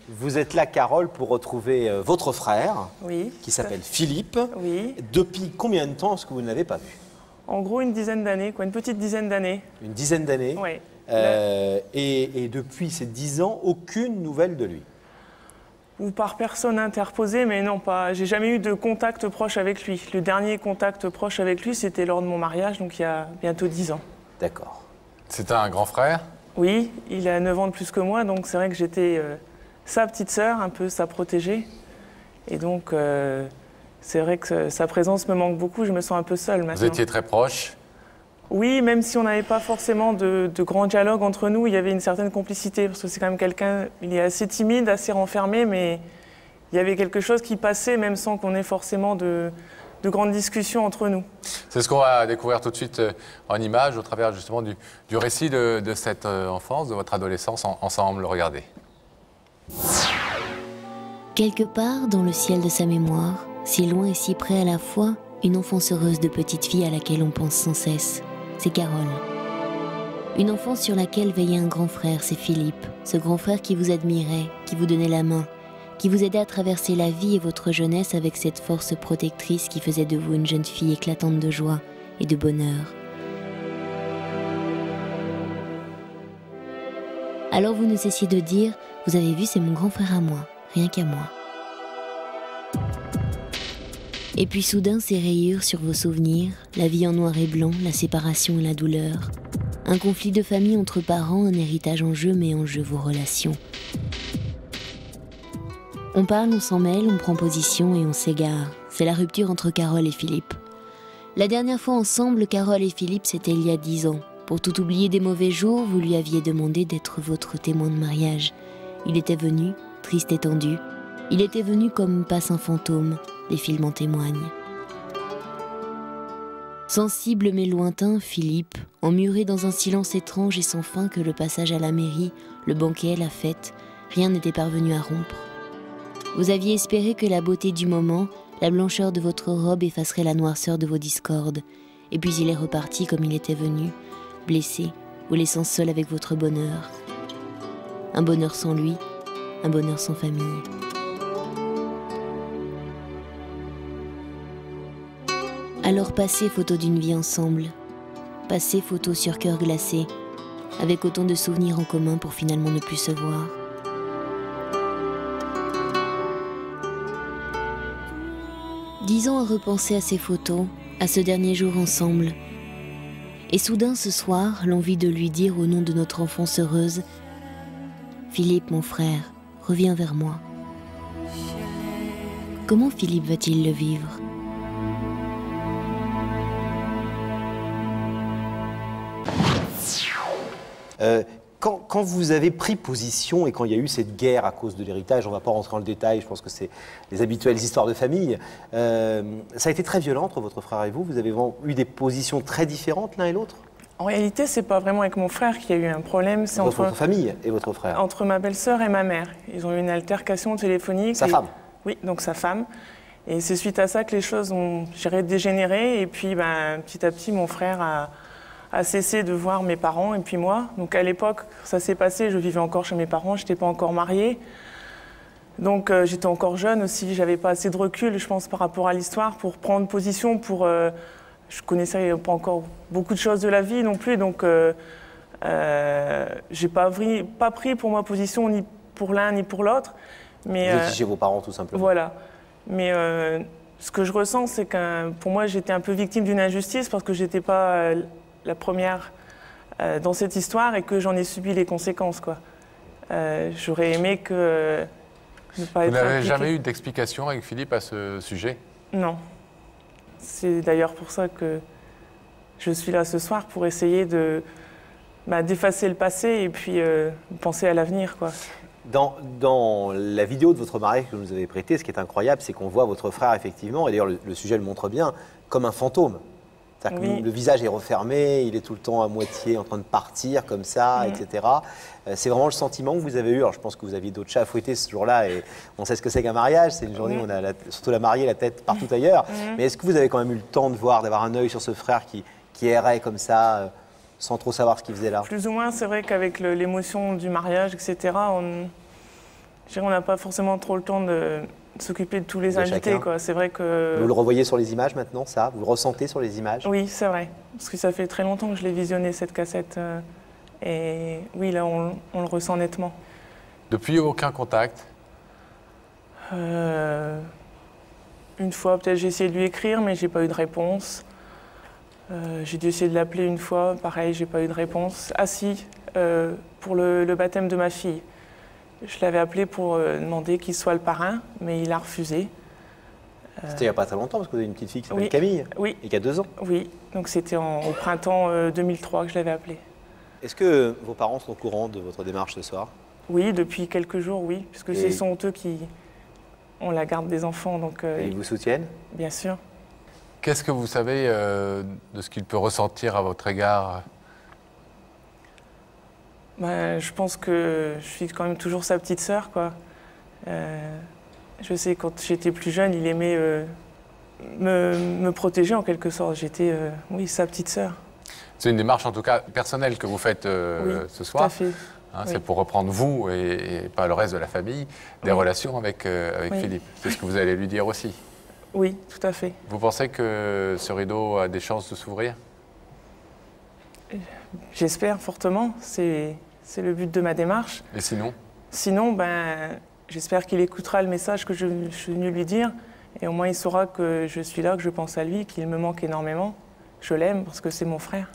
Vous êtes là, Carole, pour retrouver votre frère, Oui. qui s'appelle Philippe. Oui. Depuis combien de temps est-ce que vous ne l'avez pas vu? En gros, une dizaine d'années, quoi, une petite dizaine d'années. Une dizaine d'années. Oui. Et depuis ces 10 ans, aucune nouvelle de lui. Ou par personne interposée, mais non, pas. J'ai jamais eu de contact proche avec lui. Le dernier contact proche avec lui, c'était lors de mon mariage, donc il y a bientôt 10 ans. D'accord. C'est un grand frère? Oui, il a 9 ans de plus que moi, donc c'est vrai que j'étais sa petite sœur, un peu sa protégée. Et donc, c'est vrai que sa présence me manque beaucoup, je me sens un peu seule maintenant. Vous étiez très proches? Oui, même si on n'avait pas forcément de grands dialogues entre nous, il y avait une certaine complicité, parce que c'est quand même quelqu'un, il est assez timide, assez renfermé, mais il y avait quelque chose qui passait, même sans qu'on ait forcément de grandes discussions entre nous. C'est ce qu'on va découvrir tout de suite en images, au travers justement du récit de cette enfance, de votre adolescence ensemble. Regardez. Quelque part dans le ciel de sa mémoire, si loin et si près à la fois, une enfance heureuse de petite fille à laquelle on pense sans cesse. C'est Carole. Une enfance sur laquelle veillait un grand frère, c'est Philippe. Ce grand frère qui vous admirait, qui vous donnait la main, qui vous aidait à traverser la vie et votre jeunesse avec cette force protectrice qui faisait de vous une jeune fille éclatante de joie et de bonheur. Alors vous ne cessiez de dire « Vous avez vu, c'est mon grand frère à moi, rien qu'à moi ». Et puis soudain, ces rayures sur vos souvenirs, la vie en noir et blanc, la séparation et la douleur. Un conflit de famille entre parents, un héritage en jeu, met en jeu vos relations. On parle, on s'en mêle, on prend position et on s'égare. C'est la rupture entre Carole et Philippe. La dernière fois ensemble, Carole et Philippe, c'était il y a 10 ans. Pour tout oublier des mauvais jours, vous lui aviez demandé d'être votre témoin de mariage. Il était venu, triste et tendu. Il était venu comme passe un fantôme. Les films en témoignent. Sensible mais lointain, Philippe, emmuré dans un silence étrange et sans fin que le passage à la mairie, le banquet, la fête, rien n'était parvenu à rompre. Vous aviez espéré que la beauté du moment, la blancheur de votre robe effacerait la noirceur de vos discordes, et puis il est reparti comme il était venu, blessé, vous laissant seul avec votre bonheur. Un bonheur sans lui, un bonheur sans famille. Alors passez photo d'une vie ensemble, passez photo sur cœur glacé, avec autant de souvenirs en commun pour finalement ne plus se voir. 10 ans à repenser à ces photos, à ce dernier jour ensemble. Et soudain ce soir, l'envie de lui dire au nom de notre enfance heureuse, « Philippe, mon frère, reviens vers moi. » Comment Philippe va-t-il le vivre ? Quand vous avez pris position et quand il y a eu cette guerre à cause de l'héritage, on ne va pas rentrer dans le détail, je pense que c'est les habituelles histoires de famille, ça a été très violent entre votre frère et vous. Vous avez eu des positions très différentes l'un et l'autre? En réalité, c'est pas vraiment avec mon frère qu'il y a eu un problème, c'est entre votre famille et votre frère? Entre ma belle-sœur et ma mère. Ils ont eu une altercation téléphonique. Sa femme? Oui, donc sa femme. Et c'est suite à ça que les choses ont dégénéré. Et puis, petit à petit, mon frère a cessé de voir mes parents et puis moi. Donc à l'époque, ça s'est passé, je vivais encore chez mes parents, je n'étais pas encore mariée. Donc j'étais encore jeune aussi, j'avais pas assez de recul, je pense, par rapport à l'histoire pour prendre position, je connaissais pas encore beaucoup de choses de la vie non plus, donc j'ai pas pris pour ma position ni pour l'un ni pour l'autre. Vous étiez chez vos parents tout simplement. Voilà. Mais ce que je ressens, c'est que pour moi, j'étais un peu victime d'une injustice parce que j'étais pas la première dans cette histoire et que j'en ai subi les conséquences, quoi. J'aurais aimé que ne pas être Vous n'avez impliquée. jamais eu d'explication avec Philippe à ce sujet? Non. C'est d'ailleurs pour ça que je suis là ce soir, pour essayer d'effacer le passé et puis penser à l'avenir, quoi. Dans la vidéo de votre mariage que vous nous avez prêtée, ce qui est incroyable, c'est qu'on voit votre frère effectivement, et d'ailleurs le sujet le montre bien, comme un fantôme. Oui. Le visage est refermé, il est tout le temps à moitié en train de partir comme ça, etc. C'est vraiment le sentiment que vous avez eu. Alors je pense que vous aviez d'autres chats à fouetter ce jour-là et on sait ce que c'est qu'un mariage. C'est une journée où on a surtout la mariée la tête partout ailleurs. Mais est-ce que vous avez quand même eu le temps de voir, d'avoir un œil sur ce frère qui errait comme ça, sans trop savoir ce qu'il faisait là? Plus ou moins, c'est vrai qu'avec l'émotion du mariage, etc., je dirais, on n'a pas forcément trop le temps de s'occuper de tous les De invités, chacun. quoi. C'est vrai que... Vous le revoyez sur les images maintenant, ça? Vous le ressentez sur les images? Oui, c'est vrai. Parce que ça fait très longtemps que je l'ai visionné, cette cassette. Et oui, là, on le ressent nettement. Depuis, aucun contact? Une fois, peut-être, j'ai essayé de lui écrire, mais j'ai pas eu de réponse. J'ai dû essayer de l'appeler une fois, pareil, j'ai pas eu de réponse. Ah si, pour le baptême de ma fille. Je l'avais appelé pour demander qu'il soit le parrain, mais il a refusé. C'était il n'y a pas très longtemps, parce que vous avez une petite fille qui s'appelle Oui. Camille, Oui, et qui a 2 ans. oui. Donc c'était au printemps 2003 que je l'avais appelé. Est-ce que vos parents sont au courant de votre démarche ce soir? Oui, depuis quelques jours, oui. Puisque Et- ce sont eux qui ont la garde des enfants, donc Et ils vous soutiennent? bien sûr. Qu'est-ce que vous savez de ce qu'il peut ressentir à votre égard? Ben, je pense que je suis quand même toujours sa petite sœur, quoi. Je sais, quand j'étais plus jeune, il aimait me protéger en quelque sorte. J'étais, oui, sa petite sœur. C'est une démarche en tout cas personnelle que vous faites Oui, ce tout soir. à fait. Hein, Oui. C'est pour reprendre vous et pas le reste de la famille, des Oui. relations avec Oui. Philippe. C'est ce que vous allez lui dire aussi. Oui, tout à fait. Vous pensez que ce rideau a des chances de s'ouvrir? J'espère fortement. C'est le but de ma démarche. Et sinon? Sinon, ben, j'espère qu'il écoutera le message que je suis venue lui dire. Et au moins, il saura que je suis là, que je pense à lui, qu'il me manque énormément. Je l'aime parce que c'est mon frère.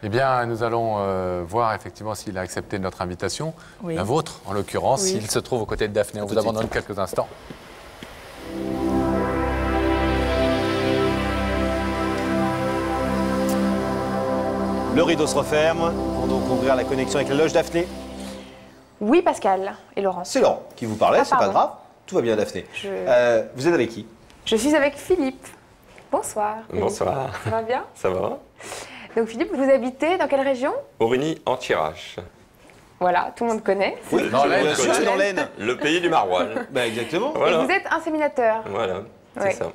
Eh bien, nous allons voir effectivement s'il a accepté notre invitation, Oui. la vôtre en l'occurrence, Oui. s'il se trouve aux côtés de Daphné. On tout vous de suite. abandonne quelques instants. Le rideau se referme. On va donc ouvrir la connexion avec la loge Daphné. Oui, Pascal et Laurence. C'est Laurent qui vous parlait, Ah, c'est pas pardon. grave. Tout va bien, Daphné. Je- Vous êtes avec qui? Je suis avec Philippe. Bonsoir. Philippe. Bonsoir, Ça va bien? ça va? Donc Philippe, vous habitez dans quelle région? Aurigny-en-Thiérache, Voilà, tout le monde connaît. Oui, Dans l'Aisne. bien sûr, c'est dans l'Aisne. le pays du maroilles. Bah, exactement. Et Voilà, vous êtes inséminateur. voilà, c'est Ouais. ça.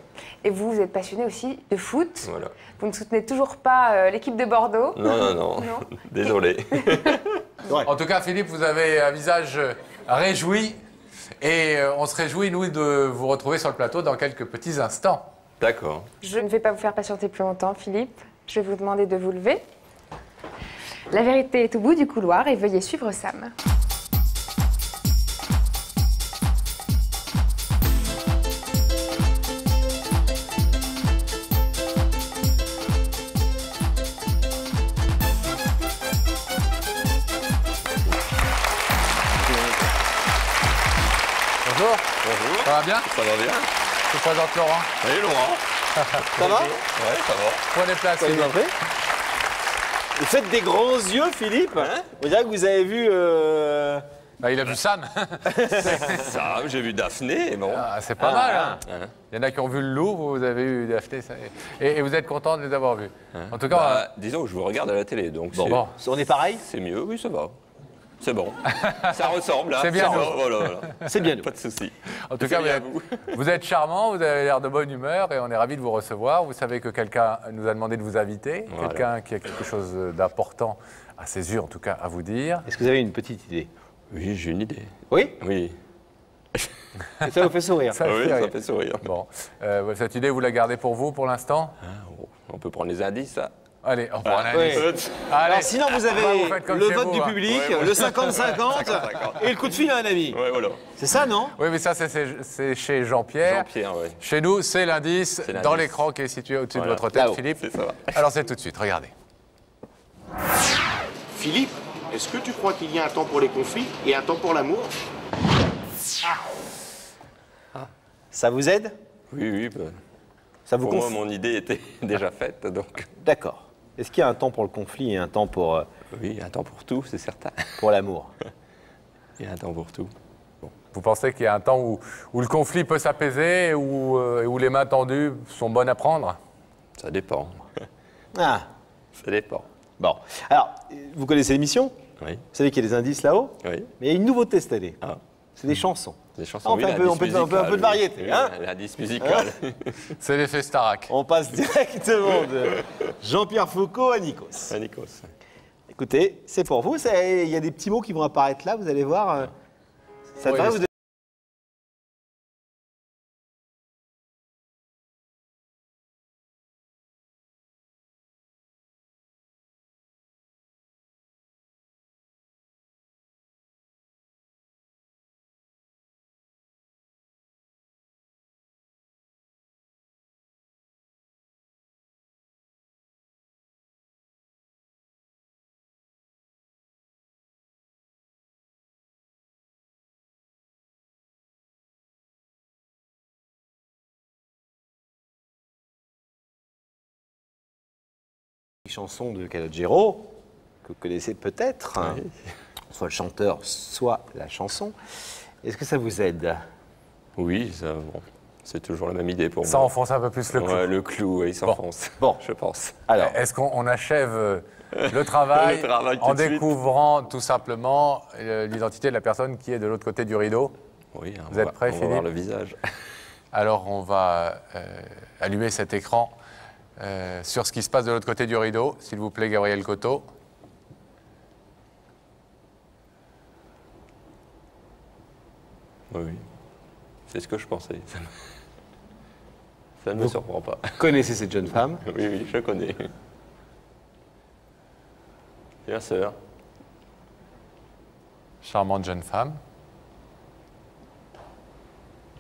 Et vous êtes passionné aussi de foot. Voilà. Vous ne soutenez toujours pas l'équipe de Bordeaux. Non, non, non, Non. désolé. En tout cas, Philippe, vous avez un visage réjoui et on se réjouit, nous, de vous retrouver sur le plateau dans quelques petits instants. D'accord. Je ne vais pas vous faire patienter plus longtemps, Philippe. Je vais vous demander de vous lever. La vérité est au bout du couloir et veuillez suivre Sam. Bonjour. Bonjour. Ça va bien? Ça va bien? Je vous présente Laurent. Salut Laurent. Ça va? Ouais, ça va. Prenez place. Ça vous Philippe. en fait? Vous faites des grands yeux, Philippe. On dirait que vous avez vu... Bah, il a vu Sam. Ça, j'ai vu Daphné, bon. Ah, c'est pas mal. Hein. Hein. Il y en a qui ont vu le loup, vous avez eu Daphné. Et vous êtes content de les avoir vus. En tout cas, Bah, disons que je vous regarde à la télé, donc bon. On est pareil? c'est mieux, oui, ça va. C'est bon. Ça ressemble, hein. C'est bien, Ça va, nous. voilà, voilà. C'est bien, nous. Pas de souci. En tout cas, C'est bien vous êtes charmant, vous avez l'air de bonne humeur et on est ravis de vous recevoir. Vous savez que quelqu'un nous a demandé de vous inviter, Voilà. quelqu'un qui a quelque chose d'important, à ses yeux en tout cas, à vous dire. Est-ce que vous avez une petite idée? Oui, j'ai une idée. Oui? Oui. Et ça vous fait sourire? Ça Ah oui, fait ça rire. fait sourire. Bon, cette idée, vous la gardez pour vous pour l'instant? On peut prendre les indices, ça. Allez, on prend un oui. indice. Alors Allez. sinon, vous Bah, avez vous faites comme le chez vote vous, du hein. public, Ouais, ouais. le 50-50 et le coup de fil à un ami. Ouais, voilà. C'est ça, non? Oui, mais ça, c'est chez Jean-Pierre. Jean-Pierre, oui. Chez nous, c'est l'indice C'est l'indice. dans l'écran qui est situé au-dessus Voilà. de votre tête, Là-haut. Philippe. C'est ça. Alors, c'est tout de suite, regardez. Philippe, est-ce que tu crois qu'il y a un temps pour les conflits et un temps pour l'amour? Ça vous aide? Oui, oui. Bah, Ça vous pour moi, conf... mon idée était déjà faite, donc. D'accord. Est-ce qu'il y a un temps pour le conflit et un temps pour Oui, il y a un temps pour tout, c'est certain. l'amour? Il y a un temps pour tout. Vous pensez qu'il y a un temps où le conflit peut s'apaiser et où les mains tendues sont bonnes à prendre? Ça dépend. Ah, Ça dépend. bon. Alors, vous connaissez l'émission? Oui, Vous savez qu'il y a des indices là-haut? oui. Mais il y a une nouveauté cette année. Ah, C'est des chansons. des chansons. On fait un peu- l'indice on peut- musical, un peu de variété, oui. hein. Oui, l'indice musical. C'est l'effet Starac. On passe directement de Jean-Pierre Foucault à Nikos. Ah, Nikos. Écoutez, c'est pour vous. Il y a des petits mots qui vont apparaître là, vous allez voir. Ça Oui, devrait vous donner... Chanson de Calogero, que vous connaissez peut-être, hein, soit le chanteur, soit la chanson. Est-ce que ça vous aide? Oui, ça, bon, c'est toujours la même idée pour Ça moi. enfonce un peu plus le clou. Ouais, le clou, oui, il s'enfonce. Bon. Je pense. Alors, Est-ce qu'on achève le travail, Le travail tout en de suite. découvrant tout simplement l'identité de la personne qui est de l'autre côté du rideau? Oui, Vous êtes prêts, on va voir Philippe? le visage. Alors on va allumer cet écran sur ce qui se passe de l'autre côté du rideau. S'il vous plaît, Gabriel Coteau. Oui, oui. C'est ce que je pensais. Ça ne me surprend pas. vous connaissez cette jeune femme? Oui, oui, je connais. Bien sûr. Charmante jeune femme.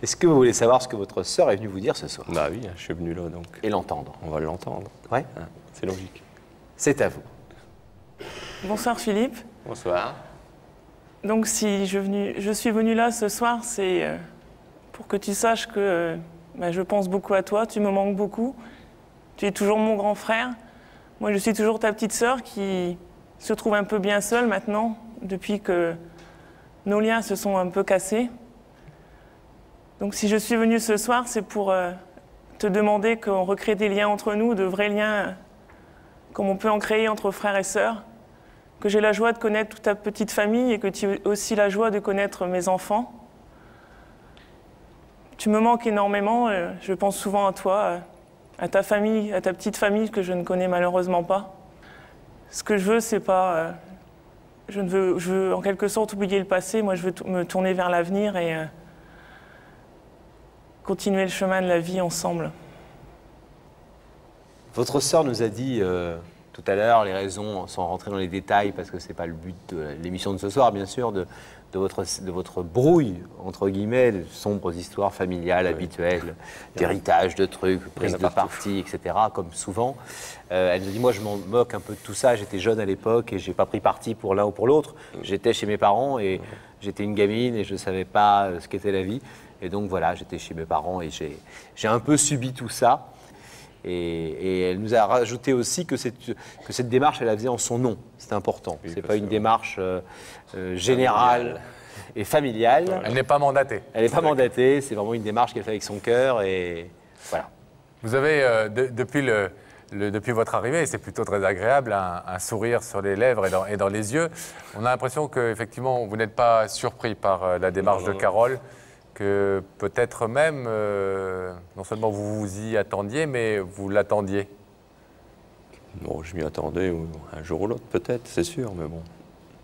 Est-ce que vous voulez savoir ce que votre sœur est venue vous dire ce soir? Bah oui, je suis venu là, donc Et l'entendre? on va l'entendre. Ouais. Hein, c'est logique. C'est à vous. Bonsoir Philippe. Bonsoir. Donc si je suis venue là ce soir, c'est pour que tu saches que je pense beaucoup à toi, tu me manques beaucoup. Tu es toujours mon grand frère. Moi, je suis toujours ta petite sœur qui se trouve un peu bien seule maintenant, depuis que nos liens se sont un peu cassés. Donc si je suis venue ce soir, c'est pour te demander qu'on recrée des liens entre nous, de vrais liens comme on peut en créer entre frères et sœurs. Que j'ai la joie de connaître toute ta petite famille et que tu as aussi la joie de connaître mes enfants. Tu me manques énormément, je pense souvent à toi, à ta famille, à ta petite famille que je ne connais malheureusement pas. Ce que je veux, c'est pas... je veux en quelque sorte oublier le passé, moi je veux me tourner vers l'avenir et continuer le chemin de la vie ensemble. Votre sœur nous a dit tout à l'heure les raisons, sans rentrer dans les détails, parce que ce n'est pas le but de l'émission de ce soir, bien sûr, de votre brouille, entre guillemets, de sombres histoires familiales habituelles, d'héritage, de trucs, prise de parti, etc., comme souvent. Elle nous a dit, moi je m'en moque un peu de tout ça, j'étais jeune à l'époque et j'ai pas pris parti pour l'un ou pour l'autre. J'étais chez mes parents et j'étais une gamine et je ne savais pas ce qu'était la vie. Et donc voilà, j'étais chez mes parents et j'ai un peu subi tout ça. Et elle nous a rajouté aussi que cette démarche, elle la faisait en son nom. C'est important. Oui, c'est pas une démarche générale et familiale. Elle n'est pas mandatée. Elle n'est pas mandatée. C'est vraiment une démarche qu'elle fait avec son cœur. Et voilà. Vous avez, depuis votre arrivée, et c'est plutôt très agréable, un sourire sur les lèvres et dans les yeux. On a l'impression qu'effectivement, vous n'êtes pas surpris par la démarche de Carole, que peut-être même, non seulement vous vous y attendiez, mais vous l'attendiez. Bon, je m'y attendais un jour ou l'autre, peut-être, c'est sûr, mais bon.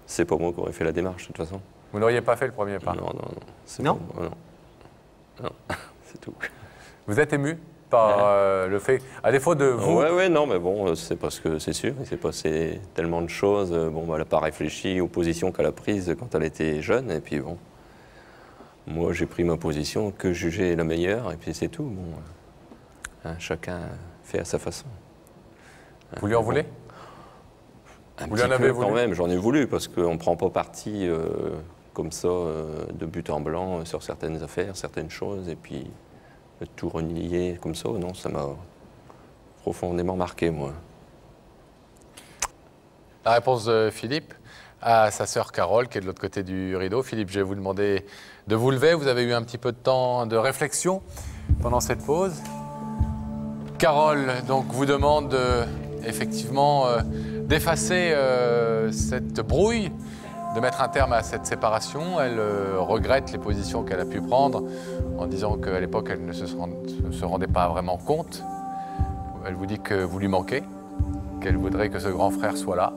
C'est pas moi qui aurais fait la démarche, de toute façon. Vous n'auriez pas fait le premier pas? Non, non, non. C'est Non pas moi, non. Non, c'est tout. Vous êtes ému par le fait, à défaut de vous... Ouais, non, mais bon, c'est parce que c'est sûr, il s'est passé tellement de choses. Bon, elle n'a pas réfléchi aux positions qu'elle a prises quand elle était jeune, et puis bon. Moi, j'ai pris ma position que juger la meilleure, et puis c'est tout. Bon, hein, chacun fait à sa façon. Vous lui en voulez? Un Vous petit lui en avez peu, voulu? quand même, j'en ai voulu, parce qu'on ne prend pas parti comme ça, de but en blanc, sur certaines affaires, certaines choses, et puis de tout renier comme ça, non, ça m'a profondément marqué, moi. La réponse de Philippe à sa sœur Carole, qui est de l'autre côté du rideau. Philippe, je vais vous demander de vous lever. Vous avez eu un petit peu de temps de réflexion pendant cette pause. Carole, donc, vous demande effectivement d'effacer cette brouille, de mettre un terme à cette séparation. Elle regrette les positions qu'elle a pu prendre en disant qu'à l'époque, elle ne se rendait pas vraiment compte. Elle vous dit que vous lui manquez, qu'elle voudrait que ce grand frère soit là.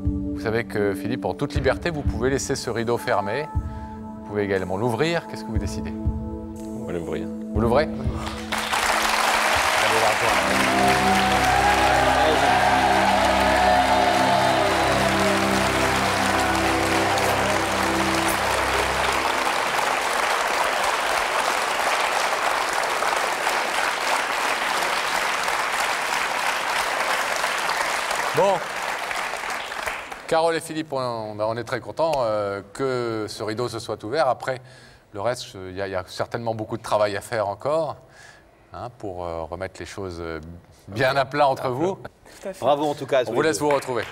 Vous savez que, Philippe, en toute liberté, vous pouvez laisser ce rideau fermé. Vous pouvez également l'ouvrir. Qu'est-ce que vous décidez? On va l'ouvrir. Vous l'ouvrez? Allez la rejoindre. Bon, Carole et Philippe, on est très contents que ce rideau se soit ouvert. Après, le reste, il y a certainement beaucoup de travail à faire encore hein, pour remettre les choses bien à plat entre vous. Bravo en tout cas. On vous laisse vous retrouver.